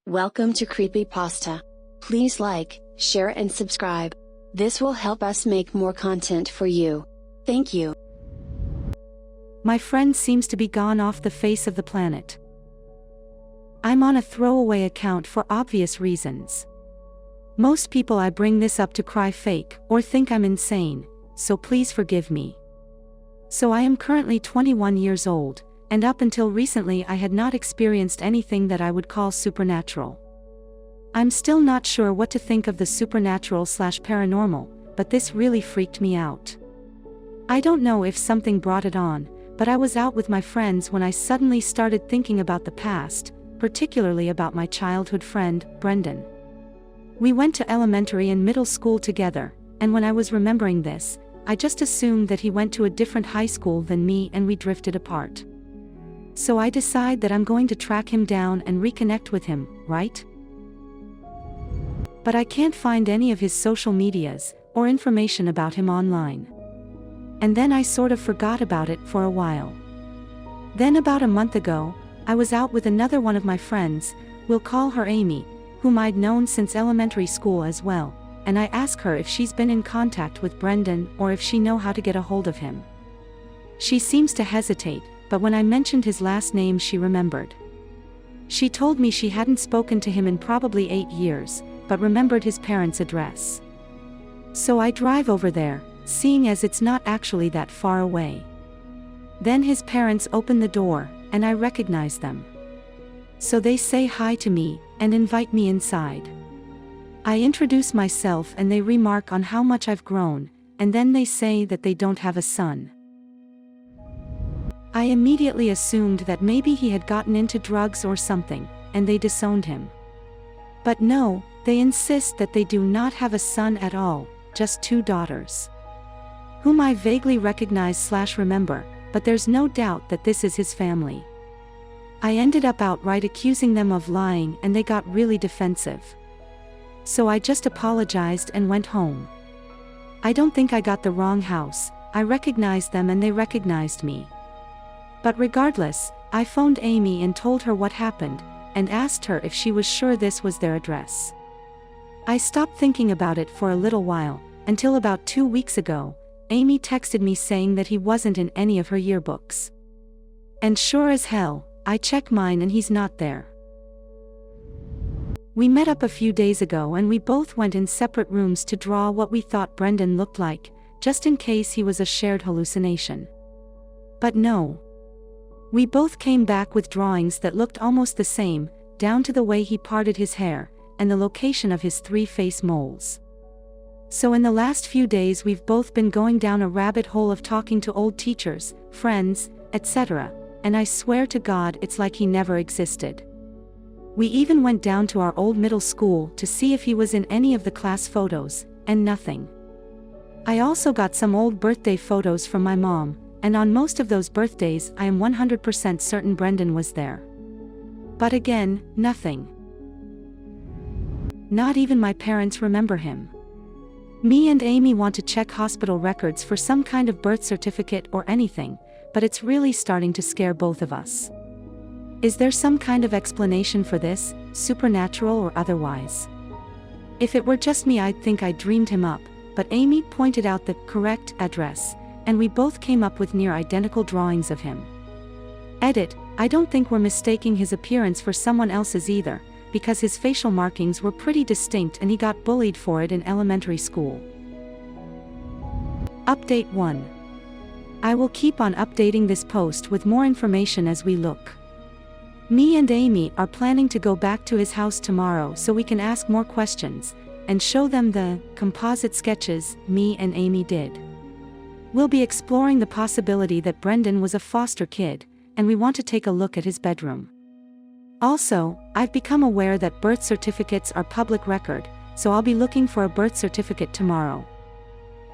Welcome to Creepypasta. Please like, share and subscribe. This will help us make more content for you. Thank you. My friend seems to be gone off the face of the planet. I'm on a throwaway account for obvious reasons. Most people I bring this up to cry fake or think I'm insane, so please forgive me. So I am currently 21 years old, and up until recently I had not experienced anything that I would call supernatural. I'm still not sure what to think of the supernatural/paranormal, but this really freaked me out. I don't know if something brought it on, but I was out with my friends when I suddenly started thinking about the past, particularly about my childhood friend, Brendan. We went to elementary and middle school together, and when I was remembering this, I just assumed that he went to a different high school than me and we drifted apart. So I decide that I'm going to track him down and reconnect with him, right? But I can't find any of his social medias or information about him online. And then I sort of forgot about it for a while. Then about a month ago, I was out with another one of my friends, we'll call her Amy, whom I'd known since elementary school as well, and I asked her if she's been in contact with Brendan or if she know how to get a hold of him. She seems to hesitate, but when I mentioned his last name she remembered. She told me she hadn't spoken to him in probably 8 years, but remembered his parents' address. So I drive over there, seeing as it's not actually that far away. Then his parents open the door, and I recognize them. So they say hi to me, and invite me inside. I introduce myself and they remark on how much I've grown, and then they say that they don't have a son. I immediately assumed that maybe he had gotten into drugs or something, and they disowned him. But no, they insist that they do not have a son at all, just 2 daughters. Whom I vaguely recognize/remember, but there's no doubt that this is his family. I ended up outright accusing them of lying and they got really defensive. So I just apologized and went home. I don't think I got the wrong house, I recognized them and they recognized me. But regardless, I phoned Amy and told her what happened, and asked her if she was sure this was their address. I stopped thinking about it for a little while, until about 2 weeks ago, Amy texted me saying that he wasn't in any of her yearbooks. And sure as hell, I check mine and he's not there. We met up a few days ago and we both went in separate rooms to draw what we thought Brendan looked like, just in case he was a shared hallucination. But no. We both came back with drawings that looked almost the same, down to the way he parted his hair, and the location of his 3 face moles. So in the last few days we've both been going down a rabbit hole of talking to old teachers, friends, etc., and I swear to God it's like he never existed. We even went down to our old middle school to see if he was in any of the class photos, and nothing. I also got some old birthday photos from my mom, and on most of those birthdays I am 100% certain Brendan was there. But again, nothing. Not even my parents remember him. Me and Amy want to check hospital records for some kind of birth certificate or anything, but it's really starting to scare both of us. Is there some kind of explanation for this, supernatural or otherwise? If it were just me I'd think I dreamed him up, but Amy pointed out the correct address, and we both came up with near identical drawings of him. Edit, I don't think we're mistaking his appearance for someone else's either, because his facial markings were pretty distinct and he got bullied for it in elementary school. Update 1. I will keep on updating this post with more information as we look. Me and Amy are planning to go back to his house tomorrow so we can ask more questions, and show them the composite sketches me and Amy did. We'll be exploring the possibility that Brendan was a foster kid, and we want to take a look at his bedroom. Also, I've become aware that birth certificates are public record, so I'll be looking for a birth certificate tomorrow.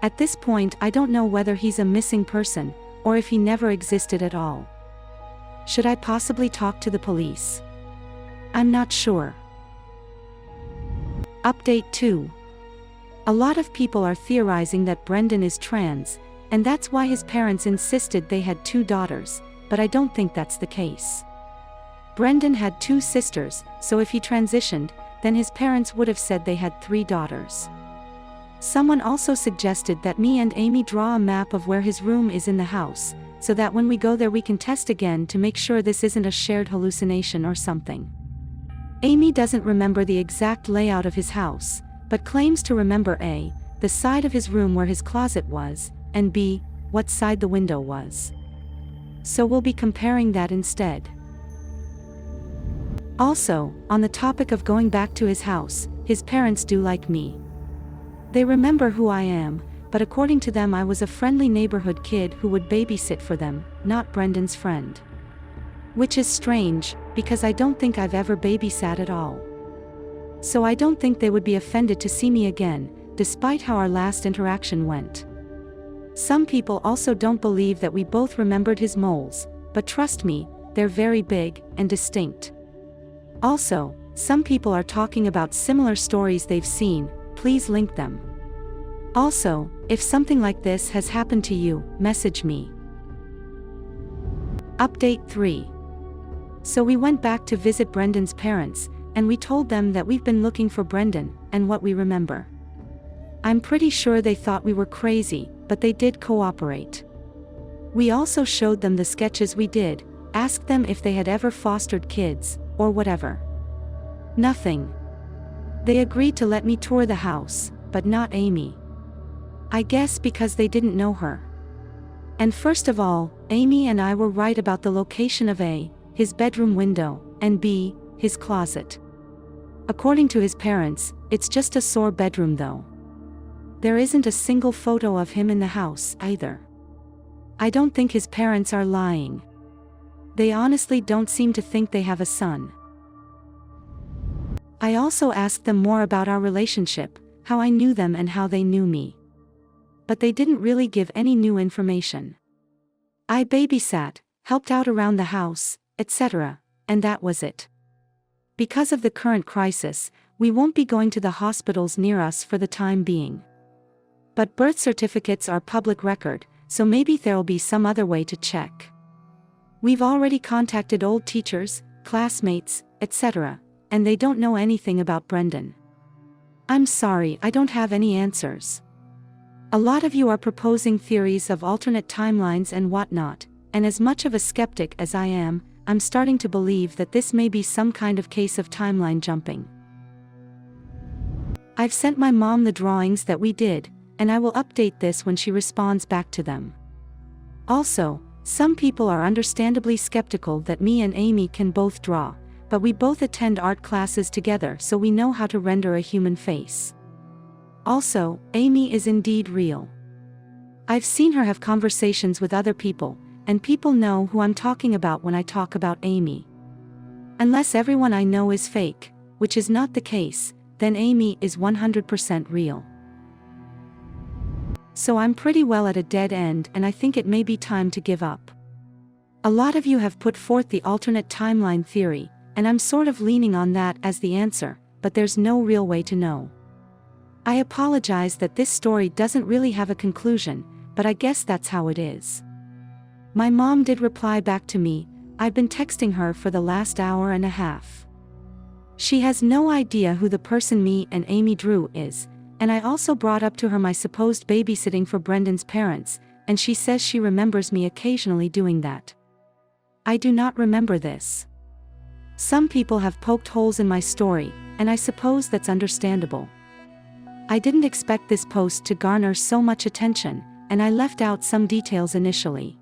At this point I don't know whether he's a missing person, or if he never existed at all. Should I possibly talk to the police? I'm not sure. Update 2. A lot of people are theorizing that Brendan is trans, and that's why his parents insisted they had 2 daughters, but I don't think that's the case. Brendan had 2 sisters, so if he transitioned, then his parents would have said they had 3 daughters. Someone also suggested that me and Amy draw a map of where his room is in the house, so that when we go there we can test again to make sure this isn't a shared hallucination or something. Amy doesn't remember the exact layout of his house, but claims to remember A, the side of his room where his closet was, and B, what side the window was. So we'll be comparing that instead. Also, on the topic of going back to his house, his parents do like me. They remember who I am, but according to them I was a friendly neighborhood kid who would babysit for them, not Brendan's friend. Which is strange, because I don't think I've ever babysat at all. So I don't think they would be offended to see me again, despite how our last interaction went. Some people also don't believe that we both remembered his moles, but trust me, they're very big and distinct. Also, some people are talking about similar stories they've seen, please link them. Also, if something like this has happened to you, message me. Update 3. So we went back to visit Brendan's parents, and we told them that we've been looking for Brendan, and what we remember. I'm pretty sure they thought we were crazy, but they did cooperate. We also showed them the sketches we did, asked them if they had ever fostered kids, or whatever. Nothing. They agreed to let me tour the house, but not Amy. I guess because they didn't know her. And first of all, Amy and I were right about the location of A, his bedroom window, and B, his closet. According to his parents, it's just a sore bedroom though. There isn't a single photo of him in the house, either. I don't think his parents are lying. They honestly don't seem to think they have a son. I also asked them more about our relationship, how I knew them and how they knew me. But they didn't really give any new information. I babysat, helped out around the house, etc., and that was it. Because of the current crisis, we won't be going to the hospitals near us for the time being. But birth certificates are public record, so maybe there'll be some other way to check. We've already contacted old teachers, classmates, etc., and they don't know anything about Brendan. I'm sorry, I don't have any answers. A lot of you are proposing theories of alternate timelines and whatnot, and as much of a skeptic as I am, I'm starting to believe that this may be some kind of case of timeline jumping. I've sent my mom the drawings that we did, and I will update this when she responds back to them. Also, some people are understandably skeptical that me and Amy can both draw, but we both attend art classes together so we know how to render a human face. Also, Amy is indeed real. I've seen her have conversations with other people, and people know who I'm talking about when I talk about Amy. Unless everyone I know is fake, which is not the case, then Amy is 100% real. So I'm pretty well at a dead end and I think it may be time to give up. A lot of you have put forth the alternate timeline theory, and I'm sort of leaning on that as the answer, but there's no real way to know. I apologize that this story doesn't really have a conclusion, but I guess that's how it is. My mom did reply back to me. I've been texting her for the last hour and a half. She has no idea who the person me and Amy drew is, and I also brought up to her my supposed babysitting for Brendan's parents, and she says she remembers me occasionally doing that. I do not remember this. Some people have poked holes in my story, and I suppose that's understandable. I didn't expect this post to garner so much attention, and I left out some details initially.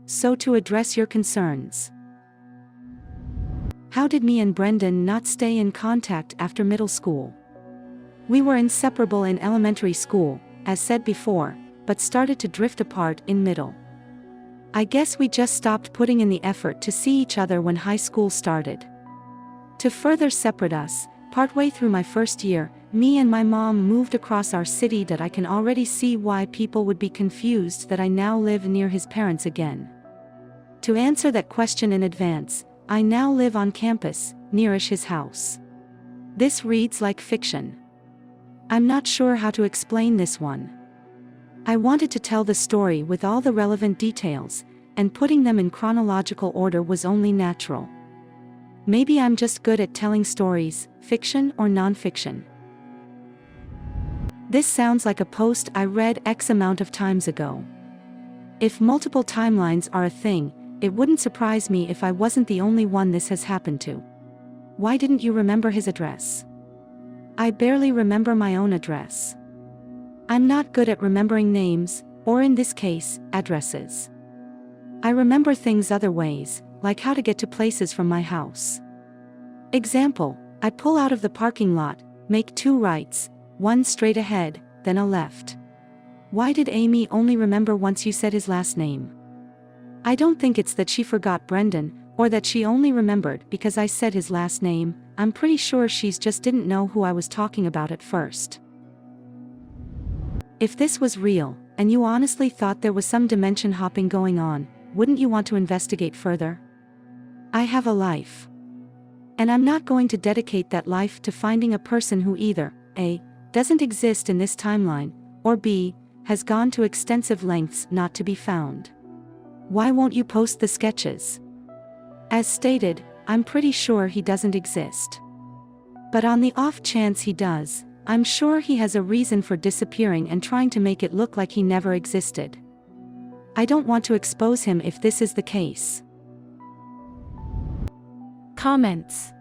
So to address your concerns. How did me and Brendan not stay in contact after middle school? We were inseparable in elementary school, as said before, but started to drift apart in middle. I guess we just stopped putting in the effort to see each other when high school started. To further separate us, partway through my first year, me and my mom moved across our city that I can already see why people would be confused that I now live near his parents again. To answer that question in advance, I now live on campus, nearish his house. This reads like fiction. I'm not sure how to explain this one. I wanted to tell the story with all the relevant details, and putting them in chronological order was only natural. Maybe I'm just good at telling stories, fiction or non-fiction. This sounds like a post I read X amount of times ago. If multiple timelines are a thing, it wouldn't surprise me if I wasn't the only one this has happened to. Why didn't you remember his address? I barely remember my own address. I'm not good at remembering names, or in this case, addresses. I remember things other ways, like how to get to places from my house. Example, I pull out of the parking lot, make 2 rights, 1 straight ahead, then a left. Why did Amy only remember once you said his last name? I don't think it's that she forgot Brendan, or that she only remembered because I said his last name. I'm pretty sure she's just didn't know who I was talking about at first. If this was real, and you honestly thought there was some dimension hopping going on, wouldn't you want to investigate further? I have a life. And I'm not going to dedicate that life to finding a person who either A, doesn't exist in this timeline, or B, has gone to extensive lengths not to be found. Why won't you post the sketches? As stated, I'm pretty sure he doesn't exist. But on the off chance he does, I'm sure he has a reason for disappearing and trying to make it look like he never existed. I don't want to expose him if this is the case. Comments.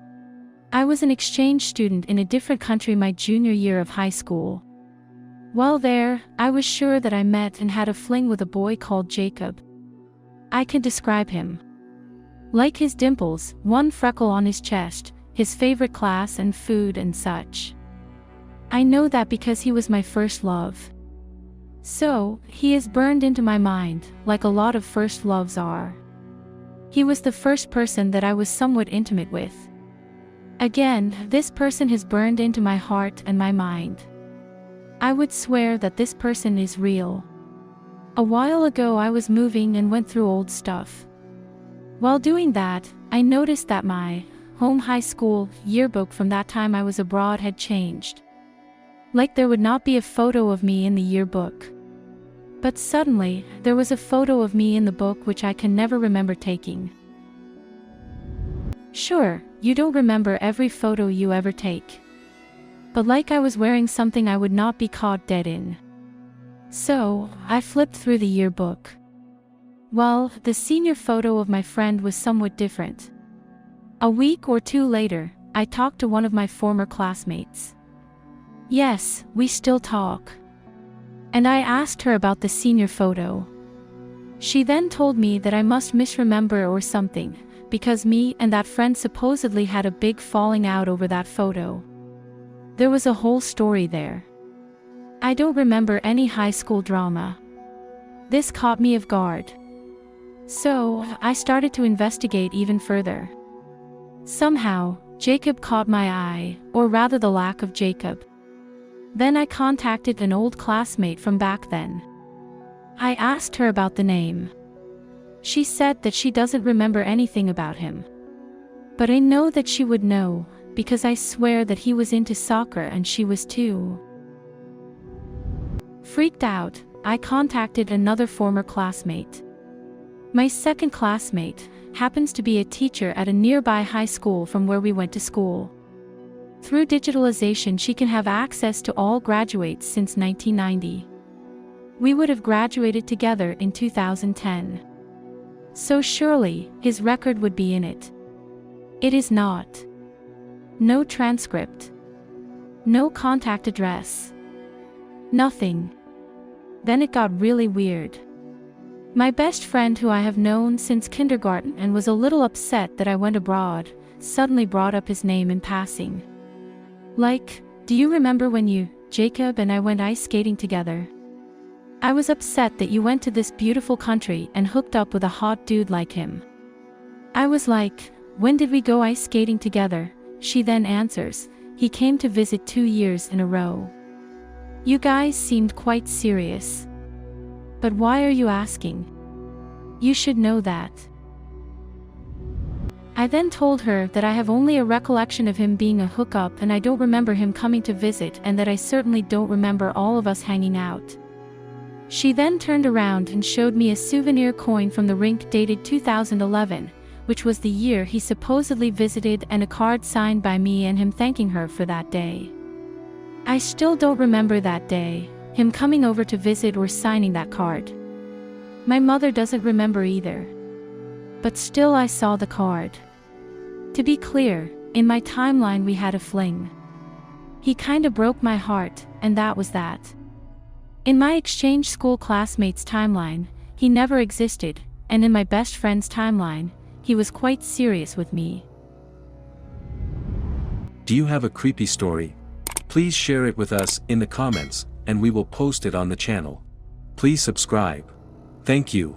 I was an exchange student in a different country my junior year of high school. While there, I was sure that I met and had a fling with a boy called Jacob. I can describe him. Like his dimples, 1 freckle on his chest, his favorite class and food and such. I know that because he was my first love. So, he is burned into my mind, like a lot of first loves are. He was the first person that I was somewhat intimate with. Again, this person has burned into my heart and my mind. I would swear that this person is real. A while ago I was moving and went through old stuff. While doing that, I noticed that my home high school yearbook from that time I was abroad had changed. Like there would not be a photo of me in the yearbook. But suddenly, there was a photo of me in the book which I can never remember taking. Sure, you don't remember every photo you ever take. But like I was wearing something I would not be caught dead in. So, I flipped through the yearbook. Well, the senior photo of my friend was somewhat different. A week or 2 later, I talked to one of my former classmates. Yes, we still talk. And I asked her about the senior photo. She then told me that I must misremember or something, because me and that friend supposedly had a big falling out over that photo. There was a whole story there. I don't remember any high school drama. This caught me off guard. So, I started to investigate even further. Somehow, Jacob caught my eye, or rather the lack of Jacob. Then I contacted an old classmate from back then. I asked her about the name. She said that she doesn't remember anything about him. But I know that she would know, because I swear that he was into soccer and she was too. Freaked out, I contacted another former classmate. My second classmate happens to be a teacher at a nearby high school from where we went to school. Through digitalization, she can have access to all graduates since 1990. We would have graduated together in 2010. So surely, his record would be in it. It is not. No transcript. No contact address. Nothing. Then it got really weird. My best friend, who I have known since kindergarten and was a little upset that I went abroad, suddenly brought up his name in passing. Like, do you remember when you, Jacob, and I went ice skating together? I was upset that you went to this beautiful country and hooked up with a hot dude like him. I was like, when did we go ice skating together? She then answers, he came to visit 2 years in a row. You guys seemed quite serious. But why are you asking? You should know that. I then told her that I have only a recollection of him being a hookup and I don't remember him coming to visit, and that I certainly don't remember all of us hanging out. She then turned around and showed me a souvenir coin from the rink dated 2011, which was the year he supposedly visited, and a card signed by me and him thanking her for that day. I still don't remember that day, him coming over to visit or signing that card. My mother doesn't remember either. But still I saw the card. To be clear, in my timeline we had a fling. He kinda broke my heart, and that was that. In my exchange school classmates' timeline, he never existed, and in my best friend's timeline, he was quite serious with me. Do you have a creepy story? Please share it with us in the comments, and we will post it on the channel. Please subscribe. Thank you.